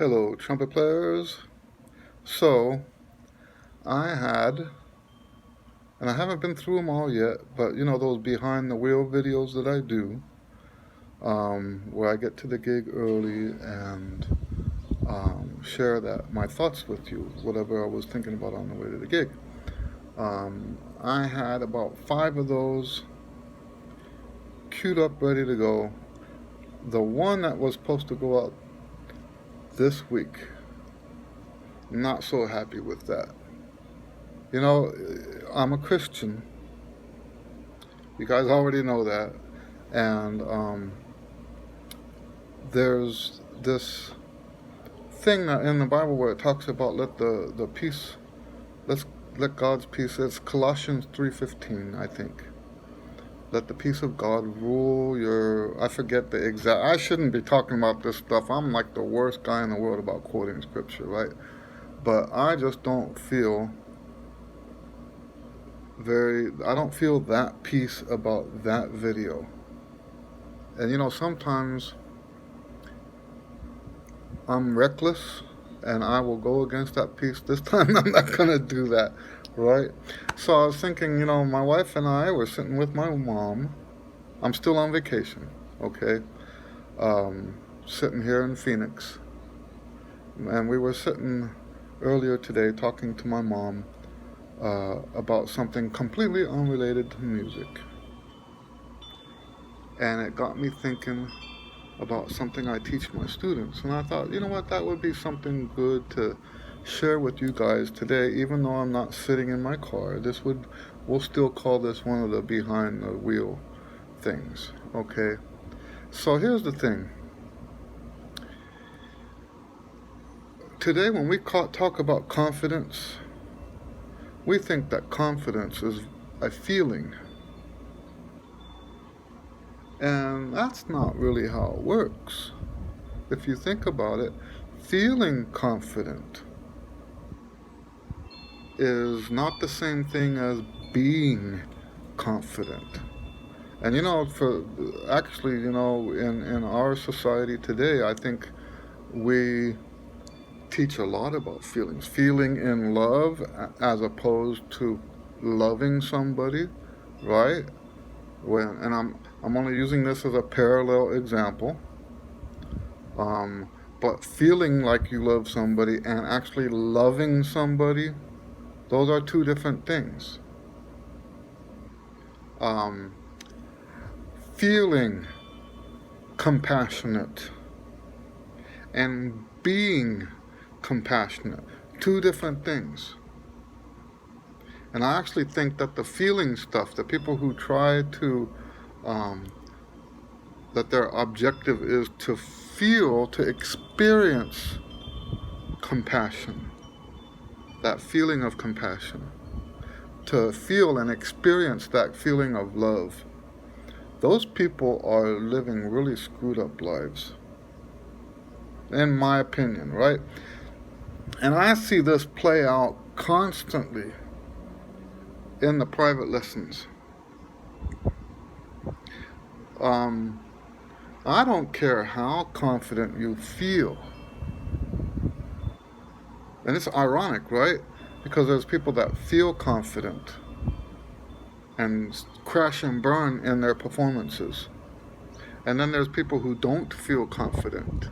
Hello, trumpet players. So, I had, and I haven't been through them all yet, but you know, those behind the wheel videos that I do, where I get to the gig early and share my thoughts with you, whatever I was thinking about on the way to the gig. I had about five of those queued up, ready to go. The one that was supposed to go out this week, not so happy with that. You know, I'm a Christian. You guys already know that. And there's this thing in the Bible where it talks about the peace, let's let God's peace. It's Colossians 3:15, I think. Let the peace of God rule your. I forget the exact. I shouldn't be talking about this stuff. I'm like the worst guy in the world about quoting scripture, right? But I just don't feel I don't feel that peace about that video. And you know, sometimes I'm reckless and I will go against that peace. This time I'm not going to do that, right? So I was thinking, you know, my wife and I were sitting with my mom. I'm still on vacation, okay? Sitting here in Phoenix. And we were sitting earlier today talking to my mom about something completely unrelated to music. And it got me thinking about something I teach my students. And I thought, you know what, that would be something good to share with you guys today, even though I'm not sitting in my car. We'll still call this one of the behind the wheel things, okay? So here's the thing. Today when we talk about confidence, we think that confidence is a feeling. And that's not really how it works. If you think about it, feeling confident is not the same thing as being confident. And you know, in our society today, I think we teach a lot about feelings. Feeling in love as opposed to loving somebody, right? And I'm only using this as a parallel example. But feeling like you love somebody and actually loving somebody, those are two different things. Feeling compassionate and being compassionate, two different things. And I actually think that the feeling stuff, the people who try to, that their objective is to feel, to experience compassion, that feeling of compassion, to feel and experience that feeling of love, those people are living really screwed up lives, in my opinion, right? And I see this play out constantly in the private lessons. I don't care how confident you feel. And it's ironic, right? Because there's people that feel confident and crash and burn in their performances. And then there's people who don't feel confident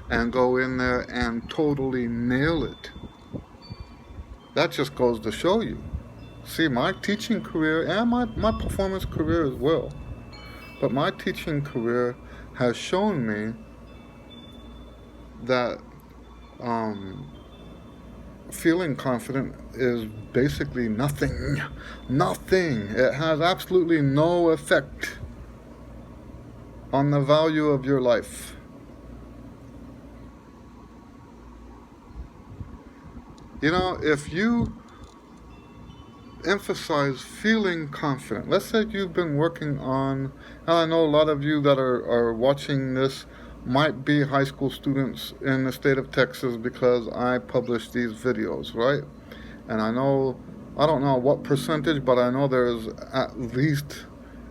and go in there and totally nail it. That just goes to show you. See, my teaching career and my performance career as well, but my teaching career has shown me that feeling confident is basically nothing. Nothing. It has absolutely no effect on the value of your life. You know, if you emphasize feeling confident, let's say you've been working on, and I know a lot of you that are watching this might be high school students in the state of Texas because I publish these videos, right? And I don't know what percentage, but I know there's at least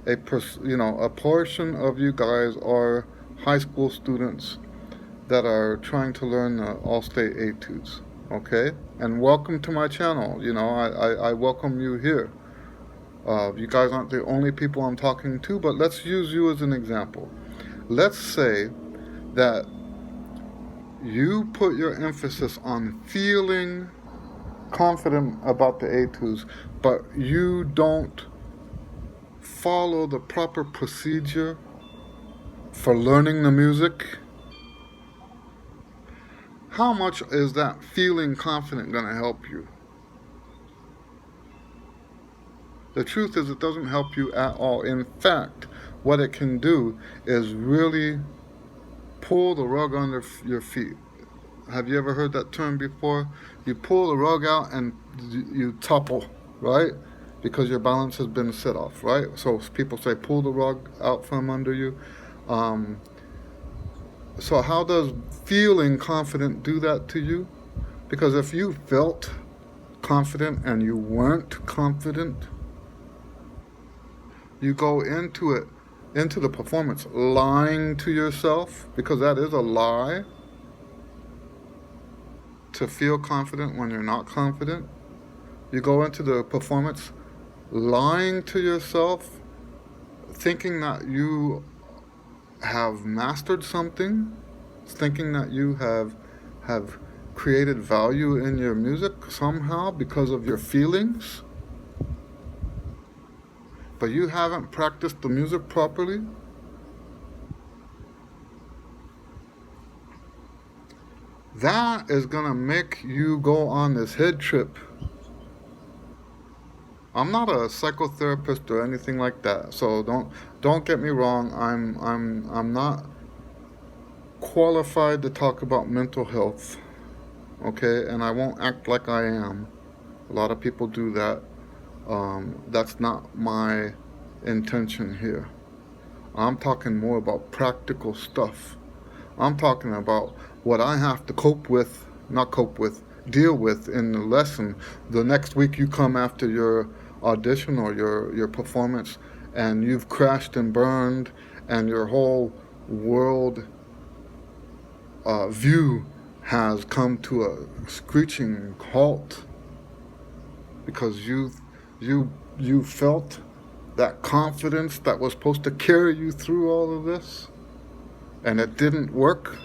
a portion of you guys are high school students that are trying to learn the all-state etudes. Okay, and welcome to my channel. I welcome you here. You guys aren't the only people I'm talking to, but let's use you as an example. Let's say that you put your emphasis on feeling confident about the etudes, but you don't follow the proper procedure for learning the music. How much is that feeling confident going to help you? The truth is, it doesn't help you at all. In fact, what it can do is really pull the rug under your feet. Have you ever heard that term before? You pull the rug out and you topple, right? Because your balance has been set off, right? So people say, pull the rug out from under you. Um, so how does feeling confident do that to you? Because if you felt confident and you weren't confident, you go into it, into the performance, lying to yourself, because that is a lie, to feel confident when you're not confident. You go into the performance lying to yourself, thinking that you have mastered something, thinking that you have created value in your music somehow because of your feelings, but you haven't practiced the music properly. That is gonna make you go on this head trip. I'm not a psychotherapist or anything like that, so don't get me wrong. I'm not qualified to talk about mental health, okay? And I won't act like I am. A lot of people do that. That's not my intention here. I'm talking more about practical stuff. I'm talking about what I have to deal with in the lesson. The next week you come after your audition or your performance, and you've crashed and burned, and your whole world view has come to a screeching halt because you felt that confidence that was supposed to carry you through all of this, and it didn't work.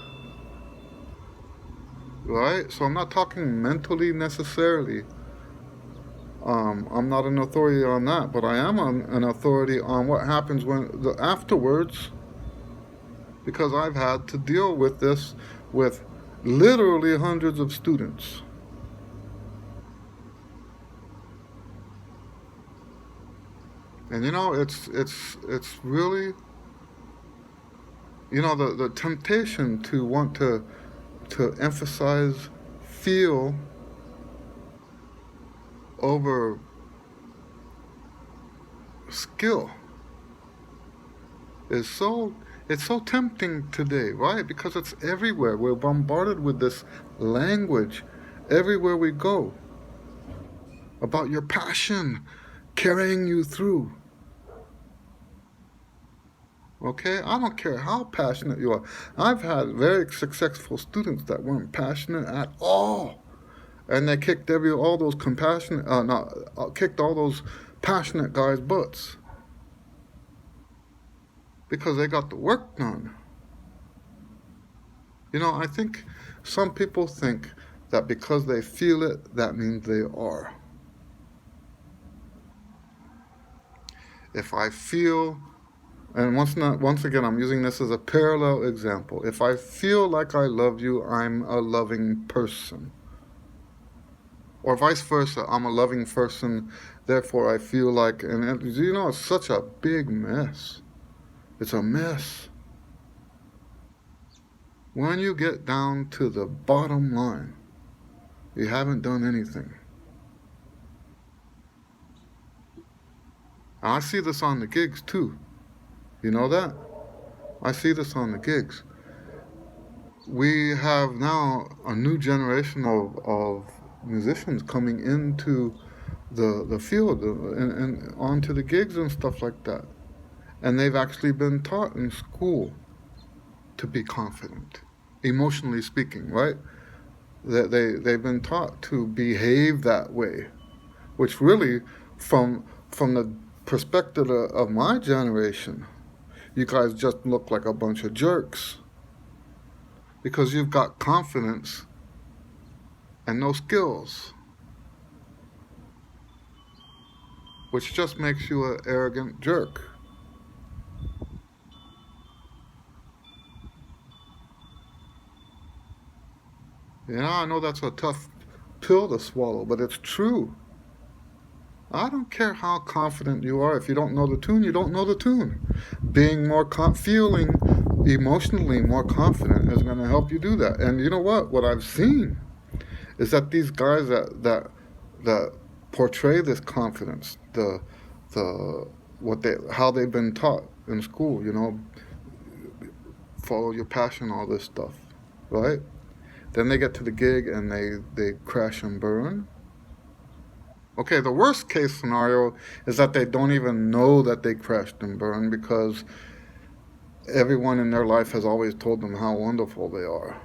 Right? So I'm not talking mentally necessarily. I'm not an authority on that, but I am an authority on what happens when the afterwards, because I've had to deal with this with literally hundreds of students. And it's really, the temptation to want to emphasize feel over skill is it's so tempting today, right? Because it's everywhere. We're bombarded with this language everywhere we go about your passion carrying you through. Okay, I don't care how passionate you are. I've had very successful students that weren't passionate at all, and they kicked all those kicked all those passionate guys' butts because they got the work done. I think some people think that because they feel it, that means they are. If I feel, and once again, I'm using this as a parallel example. If I feel like I love you, I'm a loving person. Or vice versa, I'm a loving person, therefore I feel like, and it's such a big mess. It's a mess. When you get down to the bottom line, you haven't done anything. And I see this on the gigs too. You know that? I see this on the gigs. We have now a new generation of musicians coming into the field and onto the gigs and stuff like that. And they've actually been taught in school to be confident. emotionally speaking, right? They've been taught to behave that way, which really, from the perspective of my generation, you guys just look like a bunch of jerks because you've got confidence and no skills, which just makes you an arrogant jerk. Yeah, I know that's a tough pill to swallow, but it's true. I don't care how confident you are. If you don't know the tune, you don't know the tune. Being feeling emotionally more confident is going to help you do that. And you know what? What I've seen is that these guys that portray this confidence, the what they how they've been taught in school, follow your passion, all this stuff, right? Then they get to the gig and they crash and burn. Okay, the worst case scenario is that they don't even know that they crashed and burned because everyone in their life has always told them how wonderful they are.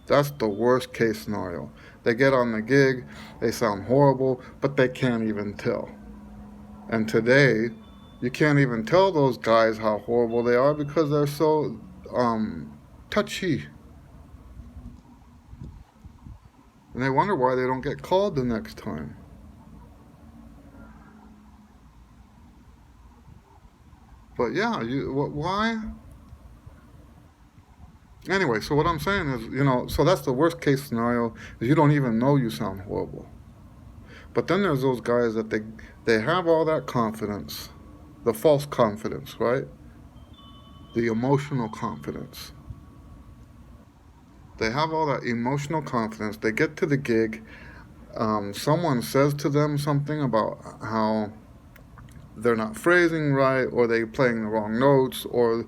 That's the worst case scenario. They get on the gig, they sound horrible, but they can't even tell. And today, you can't even tell those guys how horrible they are because they're so touchy. And they wonder why they don't get called the next time. But yeah, why? Anyway, so what I'm saying is, so that's the worst case scenario is you don't even know you sound horrible. But then there's those guys that they have all that confidence, the false confidence, right? The emotional confidence. They have all that emotional confidence. They get to the gig. Someone says to them something about how they're not phrasing right, or they're playing the wrong notes, or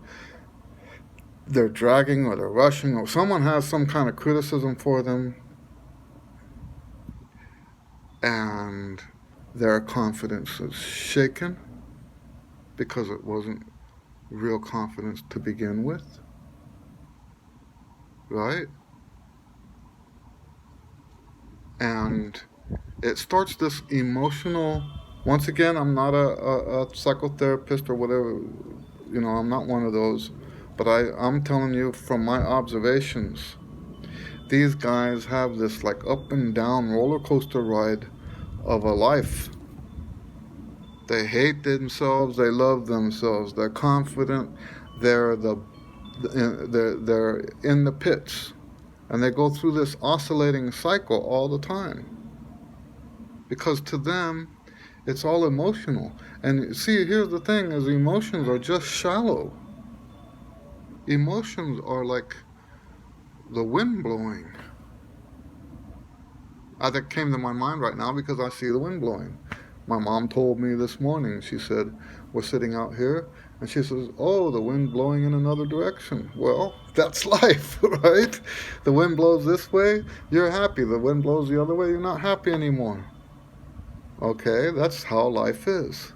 they're dragging, or they're rushing, or someone has some kind of criticism for them, and their confidence is shaken because it wasn't real confidence to begin with, right? And it starts this emotional. Once again, I'm not a psychotherapist or whatever, I'm not one of those, but I'm telling you from my observations, these guys have this like up and down roller coaster ride of a life. They hate themselves, they love themselves, they're confident, they're they're in the pits, and they go through this oscillating cycle all the time because to them it's all emotional. And see, here's the thing: is emotions are just shallow. Emotions are like the wind blowing. That came to my mind right now because I see the wind blowing. My mom told me this morning, she said, we're sitting out here, and she says, oh, the wind blowing in another direction. Well, that's life, right? The wind blows this way, you're happy. The wind blows the other way, you're not happy anymore. Okay, that's how life is.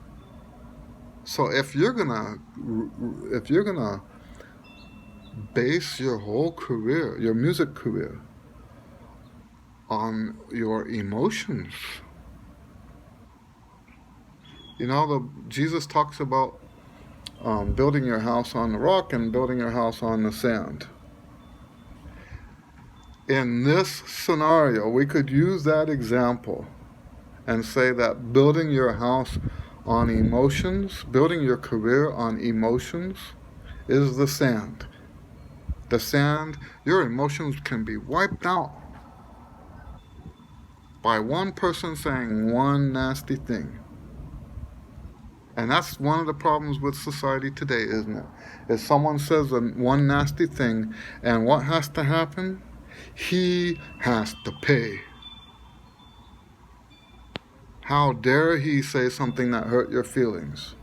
So if you're gonna base your whole career, your music career, on your emotions, Jesus talks about building your house on the rock and building your house on the sand. In this scenario, we could use that example and say that building your house on emotions, building your career on emotions, is the sand. The sand, your emotions can be wiped out by one person saying one nasty thing. And that's one of the problems with society today, isn't it? If someone says one nasty thing, and what has to happen? He has to pay. How dare he say something that hurt your feelings?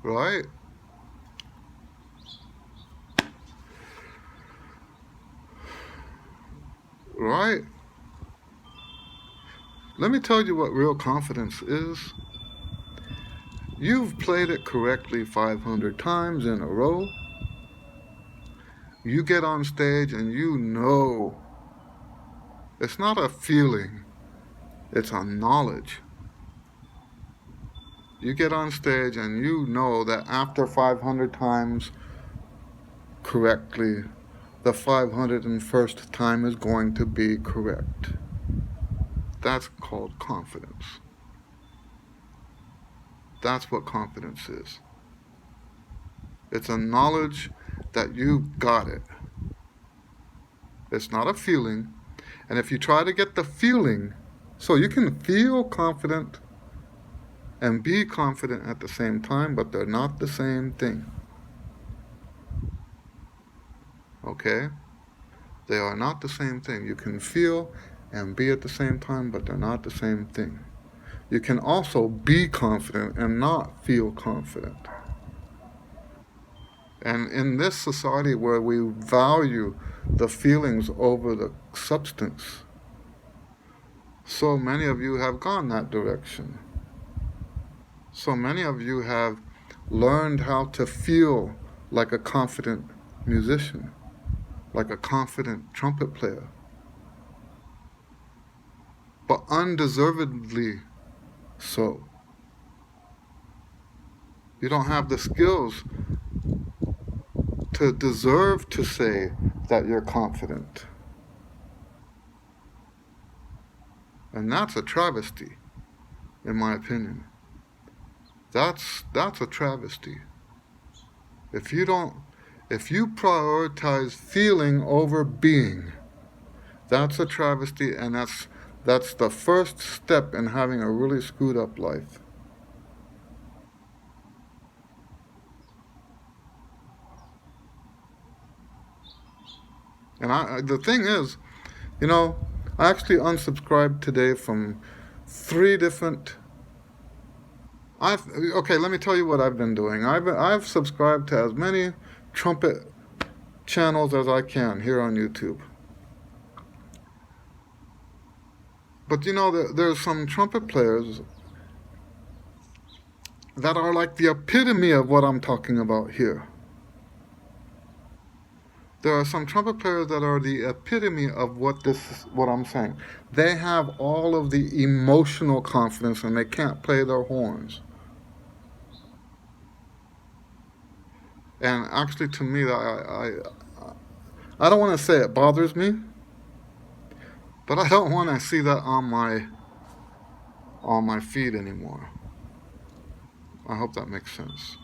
Right? Right? Let me tell you what real confidence is. You've played it correctly 500 times in a row. You get on stage and you know it's not a feeling, it's a knowledge. You get on stage and you know that after 500 times correctly, the 501st time is going to be correct. That's called confidence. That's what confidence is. It's a knowledge that you got it. It's not a feeling. And if you try to get the feeling, so you can feel confident and be confident at the same time, but they're not the same thing. Okay? They are not the same thing. You can feel and be at the same time, but they're not the same thing. You can also be confident and not feel confident. And in this society where we value the feelings over the substance, so many of you have gone that direction. So many of you have learned how to feel like a confident musician, like a confident trumpet player, but undeservedly so. You don't have the skills to deserve to say that you're confident. And that's a travesty, in my opinion. That's a travesty. If you prioritize feeling over being, that's a travesty, and that's the first step in having a really screwed up life. And the thing is, I actually unsubscribed today from 3 different. Okay, let me tell you what I've been doing. I've subscribed to as many trumpet channels as I can here on YouTube. But there's some trumpet players that are like the epitome of what I'm talking about here. There are some trumpet players that are the epitome of what I'm saying. They have all of the emotional confidence and they can't play their horns. And actually, to me, I don't want to say it bothers me, but I don't want to see that on my feed anymore. I hope that makes sense.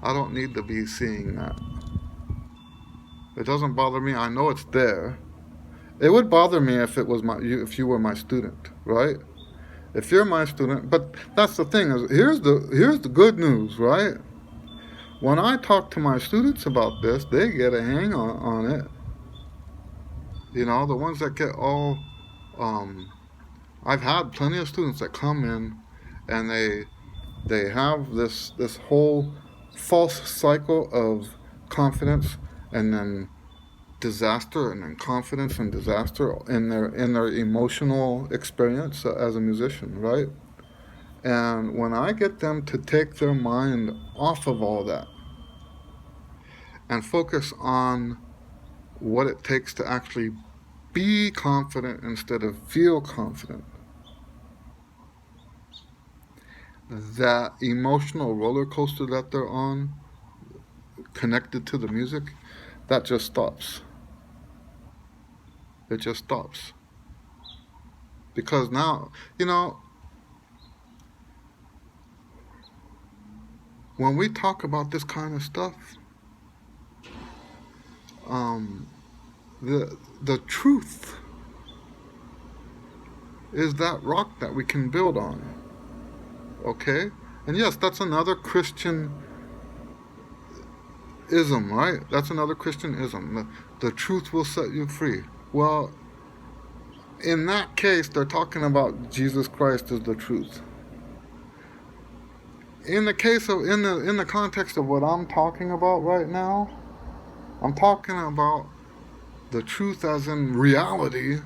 I don't need to be seeing that. It doesn't bother me. I know it's there. It would bother me if if you were my student, right? If you're my student, but that's the thing is here's the good news, right? When I talk to my students about this, they get a hang on it. The ones that get all, I've had plenty of students that come in and they have this whole false cycle of confidence and then disaster and then confidence and disaster in their emotional experience as a musician, right? And when I get them to take their mind off of all that and focus on what it takes to actually be confident instead of feel confident, that emotional roller coaster that they're on, connected to the music, that just stops. It just stops. Because now, when we talk about this kind of stuff, the truth is that rock that we can build on. Okay? And yes, that's another Christian ism, right? That's another Christian ism. The truth will set you free. Well, in that case, they're talking about Jesus Christ as the truth. In the case of in the context of what I'm talking about right now, I'm talking about the truth as in reality,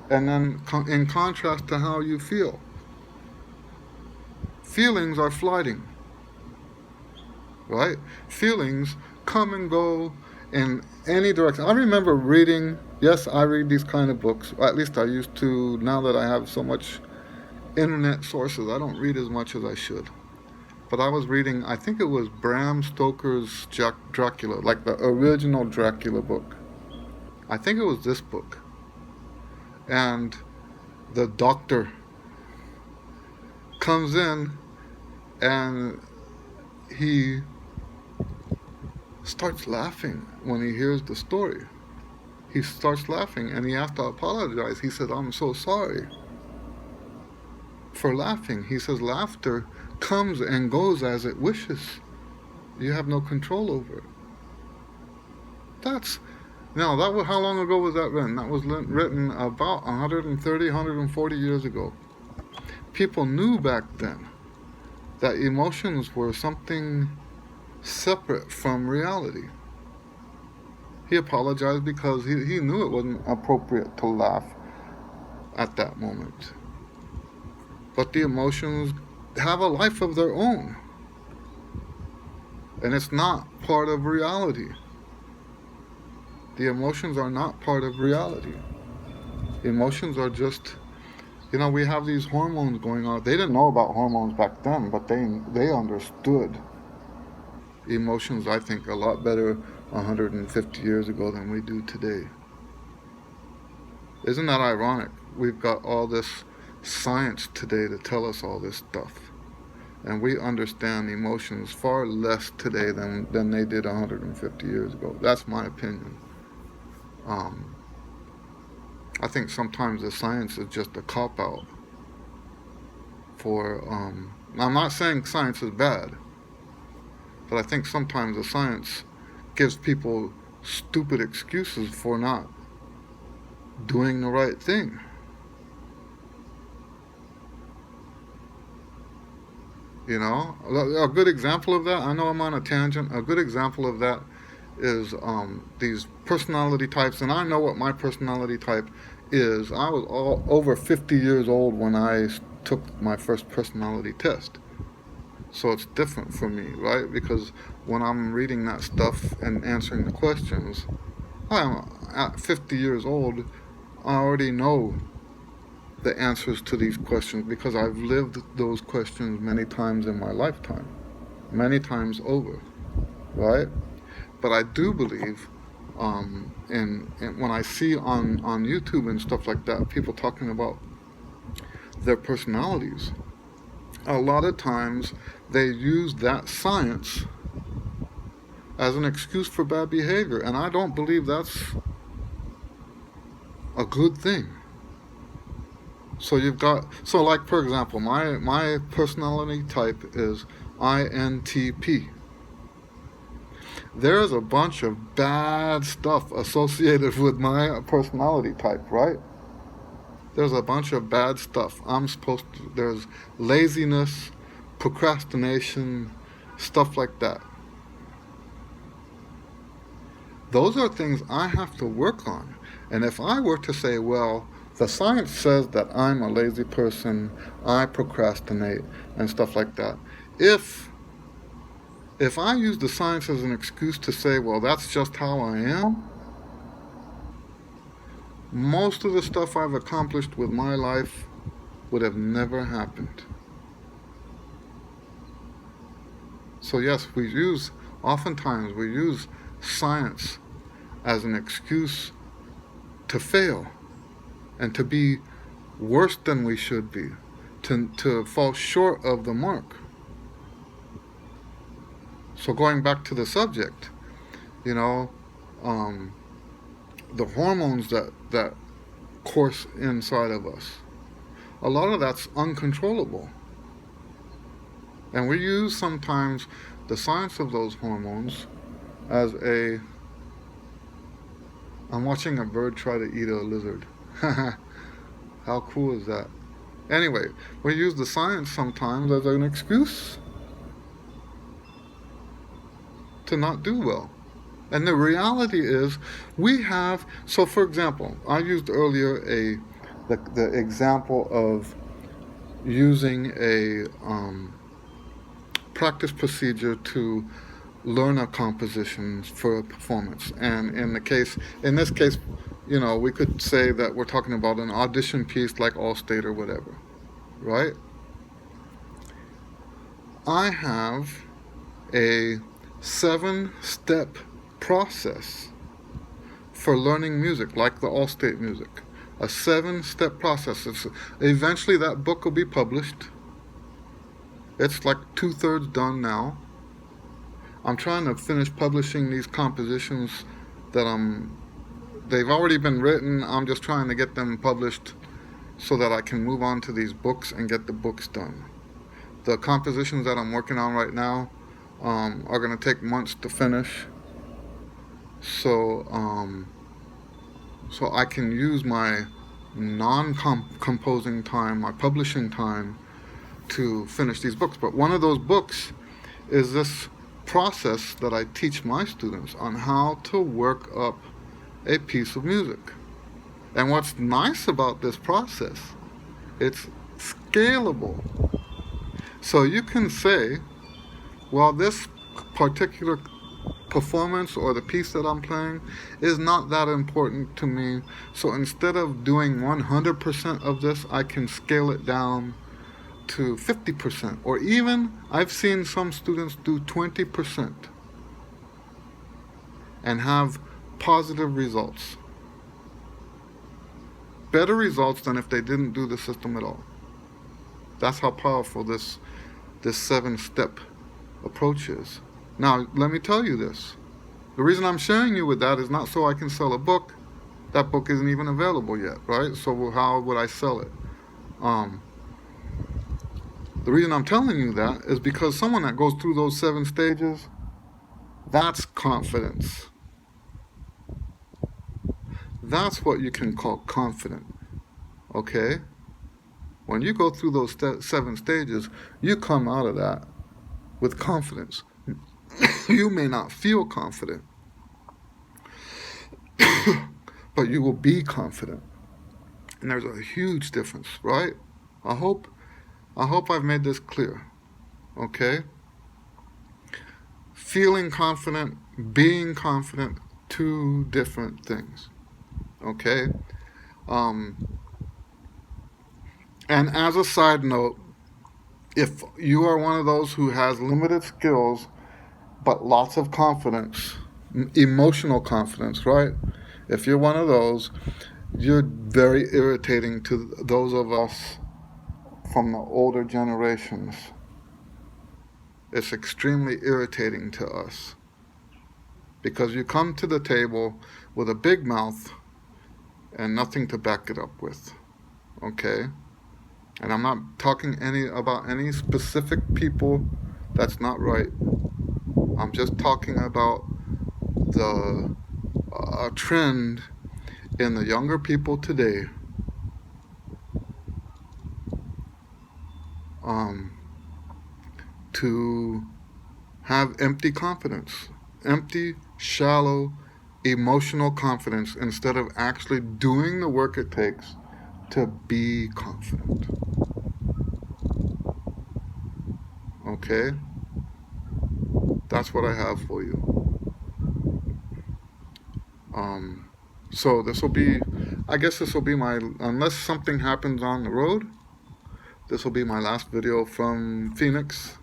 and then in contrast to how you feel. Feelings are fleeting, right? Feelings come and go in any direction. I remember reading, yes, I read these kind of books, or at least I used to. Now that I have so much internet sources, I don't read as much as I should. But I was reading, I think it was Bram Stoker's Dracula, like the original Dracula book. I think it was this book. And the doctor comes in and he starts laughing when he hears the story. He starts laughing and he has to apologize. He says, I'm so sorry for laughing. He says, laughter comes and goes as it wishes. You have no control over it. That's Now, that was, how long ago was that written? That was written about 130, 140 years ago. People knew back then that emotions were something separate from reality. He apologized because he knew it wasn't appropriate to laugh at that moment. But the emotions have a life of their own. And it's not part of reality. The emotions are not part of reality. Emotions are just, we have these hormones going on. They didn't know about hormones back then, but they understood emotions, I think, a lot better 150 years ago than we do today. Isn't that ironic? We've got all this science today to tell us all this stuff. And we understand emotions far less today than they did 150 years ago. That's my opinion. I think sometimes the science is just a cop-out for, I'm not saying science is bad, but I think sometimes the science gives people stupid excuses for not doing the right thing. A good example of that, I know I'm on a tangent, a good example of that is these personality types, and I know what my personality type is. I was over 50 years old when I took my first personality test. So it's different for me, right? Because when I'm reading that stuff and answering the questions, I'm at 50 years old, I already know the answers to these questions because I've lived those questions many times in my lifetime, many times over, right? But I do believe, and when I see on YouTube and stuff like that, people talking about their personalities, a lot of times they use that science as an excuse for bad behavior, and I don't believe that's a good thing. So like for example, my personality type is INTP. There's a bunch of bad stuff associated with my personality type, right? There's a bunch of bad stuff. There's laziness, procrastination, stuff like that. Those are things I have to work on. And if I were to say, well, the science says that I'm a lazy person, I procrastinate, and stuff like that. If I use the science as an excuse to say, well, that's just how I am, most of the stuff I've accomplished with my life would have never happened. So yes, oftentimes we use science as an excuse to fail and to be worse than we should be, to fall short of the mark. So going back to the subject, the hormones that course inside of us, a lot of that's uncontrollable. And we use sometimes the science of those hormones as I'm watching a bird try to eat a lizard. How cool is that? Anyway, we use the science sometimes as an excuse to not do well. And the reality is so for example, I used earlier the example of using a practice procedure to learner compositions for a performance. And in this case, we could say that we're talking about an audition piece like Allstate or whatever, right? I have a 7-step process for learning music, like the Allstate music. A 7-step process. Eventually that book will be published. It's like 2/3 done now. I'm trying to finish publishing these compositions that they've already been written. I'm just trying to get them published so that I can move on to these books and get the books done. The compositions that I'm working on right now are going to take months to finish. So I can use my non-composing time, my publishing time, to finish these books. But one of those books is this process that I teach my students on how to work up a piece of music. And what's nice about this process, it's scalable. So you can say, well, this particular performance or the piece that I'm playing is not that important to me. So instead of doing 100% of this, I can scale it down to 50%. Or even, I've seen some students do 20% and have positive results. Better results than if they didn't do the system at all. That's how powerful this 7-step approach is. Now, let me tell you this. The reason I'm sharing you with that is not so I can sell a book. That book isn't even available yet, right? So how would I sell it? The reason I'm telling you that is because someone that goes through those 7 stages, that's confidence. That's what you can call confident, okay? When you go through those 7 stages, you come out of that with confidence. You may not feel confident, but you will be confident. And there's a huge difference, right? I hope I've made this clear, okay? Feeling confident, being confident, 2 different things, okay? And as a side note, if you are one of those who has limited skills but lots of confidence, emotional confidence, right? If you're one of those, you're very irritating to those of us from the older generations. It's extremely irritating to us because you come to the table with a big mouth and nothing to back it up with, okay? And I'm not talking about any specific people. That's not right. I'm just talking about the trend in the younger people today. To have empty confidence, empty, shallow, emotional confidence instead of actually doing the work it takes to be confident. Okay? That's what I have for you. So this will be, I guess this will be unless something happens on the road, this will be my last video from Phoenix.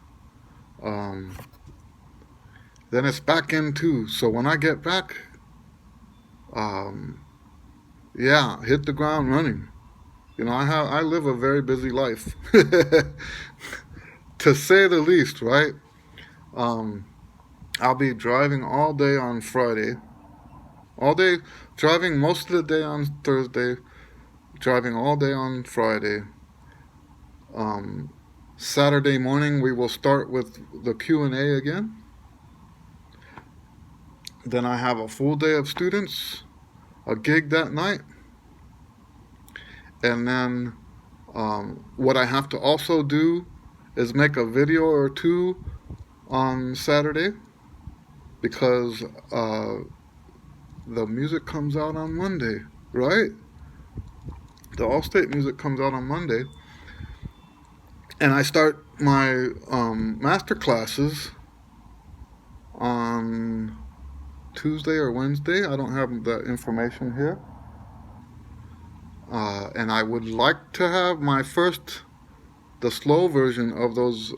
Then it's back into, so when I get back, hit the ground running. I live a very busy life, to say the least, right? I'll be driving all day on Friday, driving most of the day on Thursday, driving all day on Friday. Saturday morning we will start with the Q&A again. Then I have a full day of students, a gig that night, and then what I have to also do is make a video or 2 on Saturday because the music comes out on Monday, right? The Allstate music comes out on Monday. And I start my master classes on Tuesday or Wednesday. I don't have that information here. And I would like to have the slow version of those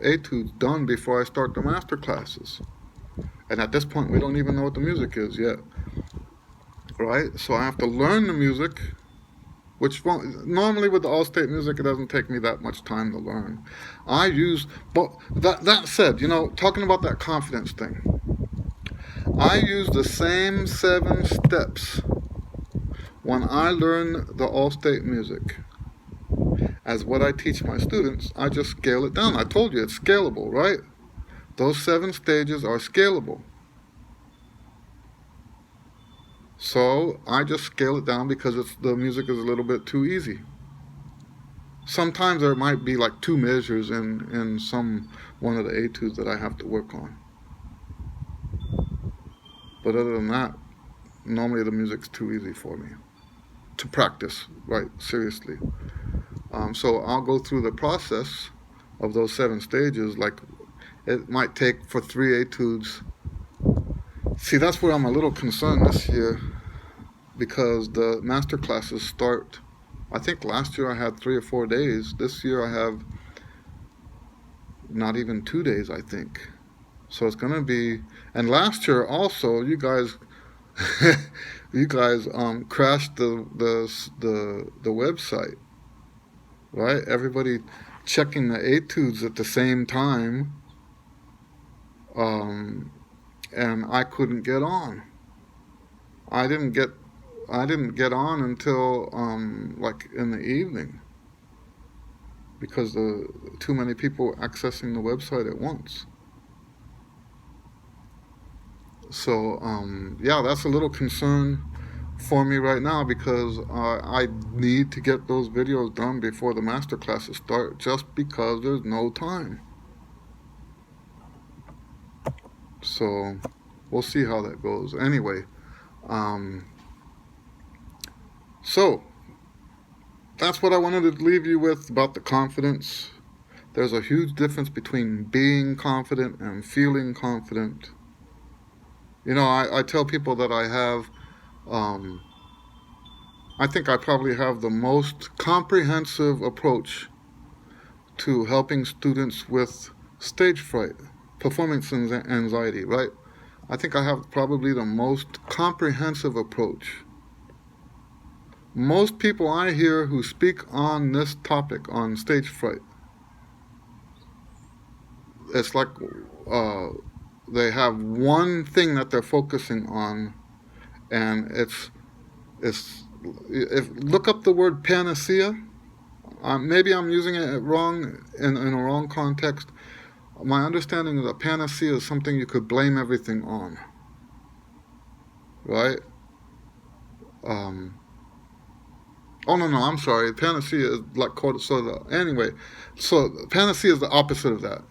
etudes done before I start the master classes. And at this point, we don't even know what the music is yet, right? So I have to learn the music, which normally with the all-state music, it doesn't take me that much time to learn. But that said, talking about that confidence thing, I use the same 7 steps when I learn the all-state music as what I teach my students. I just scale it down. I told you it's scalable, right? Those 7 stages are scalable. So I just scale it down because the music is a little bit too easy. Sometimes there might be like 2 measures in one of the etudes that I have to work on. But other than that, normally the music's too easy for me to practice, right, seriously. So I'll go through the process of those 7 stages. Like it might take for 3 etudes. See, that's where I'm a little concerned this year, because the master classes start, I think last year I had 3 or 4 days. This year I have not even 2 days, I think. So it's going to be, and last year also, you guys crashed the website, right? Everybody checking the etudes at the same time, and I couldn't get on. I didn't get on until like in the evening, because too many people were accessing the website at once. So yeah, that's a little concern for me right now, because I need to get those videos done before the master classes start, just because there's no time. So we'll see how that goes. Anyway, so that's what I wanted to leave you with about the confidence. There's a huge difference between being confident and feeling confident. I tell people that I think I probably have the most comprehensive approach to helping students with stage fright, performance anxiety, right? I think I have probably the most comprehensive approach. Most people I hear who speak on this topic, on stage fright, it's like they have one thing that they're focusing on, and look up the word panacea. Maybe I'm using it wrong in a wrong context. My understanding is that panacea is something you could blame everything on, right? Oh no, I'm sorry. Panacea is like anyway. So panacea is the opposite of that.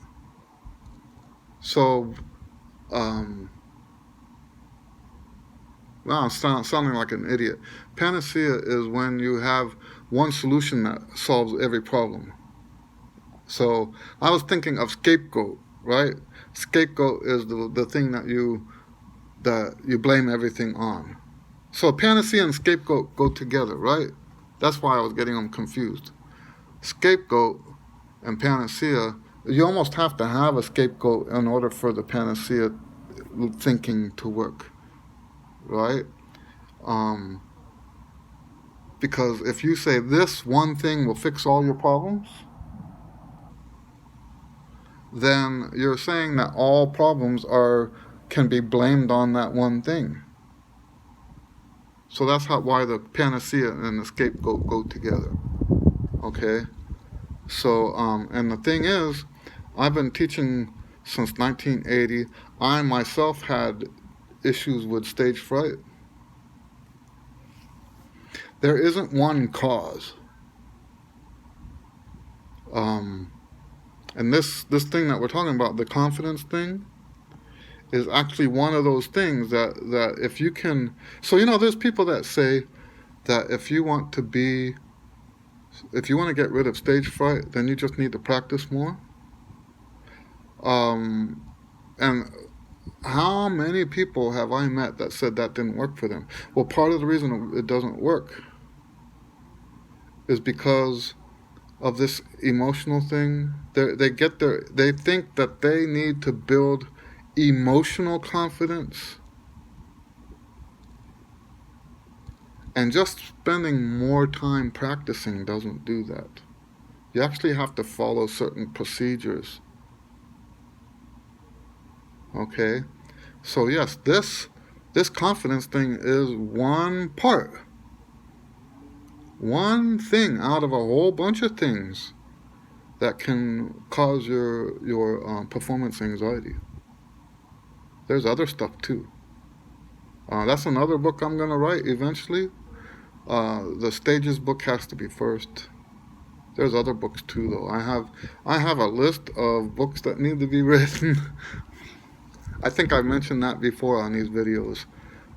So, well, I'm sounding like an idiot. Panacea is when you have one solution that solves every problem. So I was thinking of scapegoat, right? Scapegoat is the thing that you blame everything on. So panacea and scapegoat go together, right? That's why I was getting them confused. Scapegoat and panacea, you almost have to have a scapegoat in order for the panacea thinking to work, right? Because if you say this one thing will fix all your problems, then you're saying that all problems can be blamed on that one thing. So that's why the panacea and the scapegoat go together. Okay? So, and the thing is, I've been teaching since 1980. I myself had issues with stage fright. There isn't one cause. And this thing that we're talking about, the confidence thing, is actually one of those things that if you can... So, there's people that say that if you want to get rid of stage fright, then you just need to practice more. And How many people have I met that said that didn't work for them? Well, part of the reason it doesn't work is because of this emotional thing. They think that they need to build emotional confidence, and just spending more time practicing doesn't do that. You actually have to follow certain procedures. Okay? So yes, this confidence thing is one thing out of a whole bunch of things that can cause your performance anxiety. There's other stuff too. That's another book I'm gonna write eventually. The Stages book has to be first. There's other books too, though. I have a list of books that need to be written. I think I mentioned that before on these videos.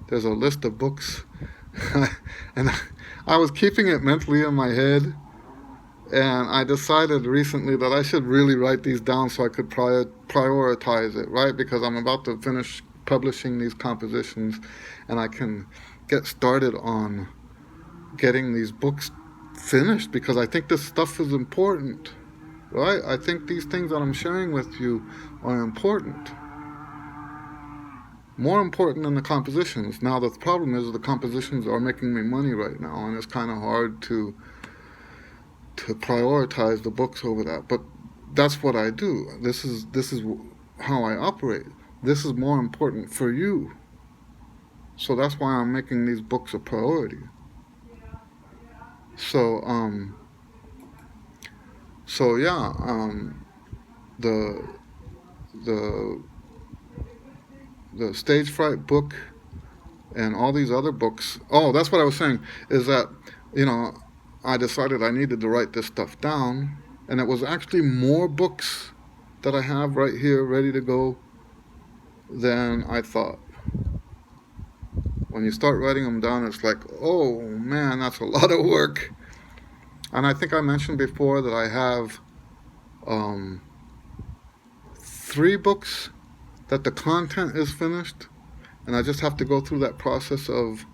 There's a list of books, and I was keeping it mentally in my head, and I decided recently that I should really write these down so I could prioritize it, right? Because I'm about to finish publishing these compositions, and I can get started on getting these books finished, because I think this stuff is important, right? I think these things that I'm sharing with you are important. More important than the compositions. Now, the problem is the compositions are making me money right now, and it's kind of hard to prioritize the books over that. But that's what I do. This is how I operate. This is more important for you. So that's why I'm making these books a priority. So yeah, the the the stage fright book and all these other books. Oh, that's what I was saying, is that, you know, I decided I needed to write this stuff down, and it was actually more books that I have right here ready to go than I thought. When you start writing them down, it's like, oh man, that's a lot of work. And I think I mentioned before that I have 3 books that the content is finished, and I just have to go through that process of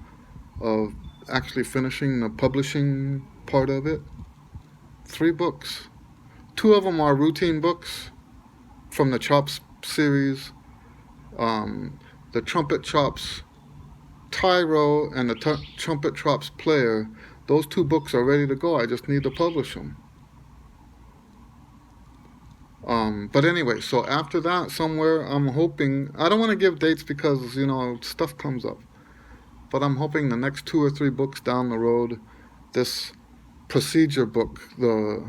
actually finishing the publishing part of it. 3 books. 2 of them are routine books from the Chops series. The Trumpet Chops Tyro and the Trumpet Chops Player. Those 2 books are ready to go. I just need to publish them. But anyway, so after that, somewhere, I'm hoping, I don't want to give dates because, stuff comes up. But I'm hoping the next 2 or 3 books down the road, this procedure book, the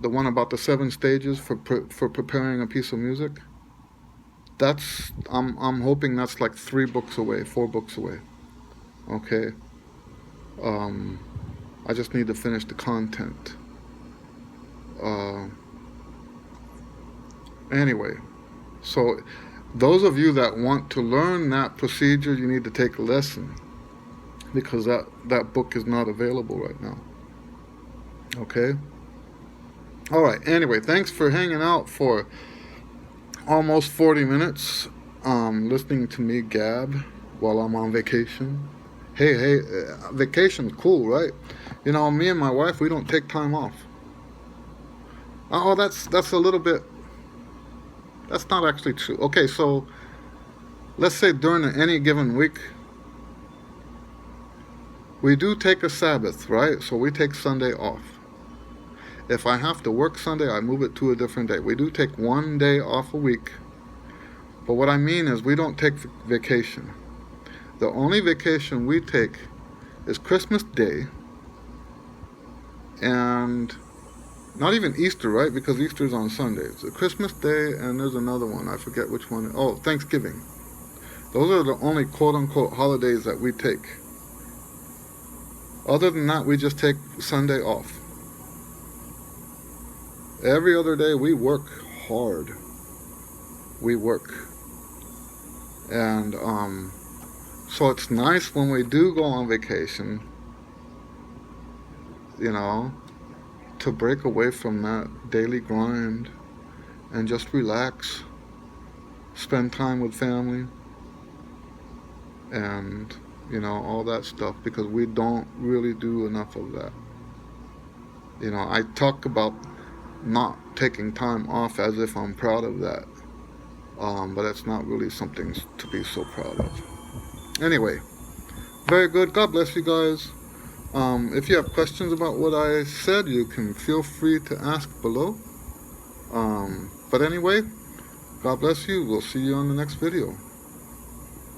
one about the 7 stages for preparing a piece of music, I'm hoping that's like 3 books away, 4 books away. Okay. I just need to finish the content. Anyway, so those of you that want to learn that procedure, you need to take a lesson, because that book is not available right now. Okay? All right. Anyway, thanks for hanging out for almost 40 minutes, listening to me gab while I'm on vacation. Hey, vacation's cool, right? Me and my wife, we don't take time off. Oh, that's a little bit. That's not actually true. Okay, so let's say during any given week, we do take a Sabbath, right? So we take Sunday off. If I have to work Sunday, I move it to a different day. We do take 1 day off a week. But what I mean is we don't take vacation. The only vacation we take is Christmas Day, and not even Easter, right? Because Easter's on Sunday. So Christmas Day, and there's another one. I forget which one. Oh, Thanksgiving. Those are the only quote-unquote holidays that we take. Other than that, we just take Sunday off. Every other day, we work hard. We work. And so it's nice when we do go on vacation, to break away from that daily grind and just relax, spend time with family, and all that stuff, because we don't really do enough of that. I talk about not taking time off as if I'm proud of that, but it's not really something to be so proud of. Anyway, very good. God bless you guys. If you have questions about what I said, you can feel free to ask below. But anyway, God bless you. We'll see you on the next video.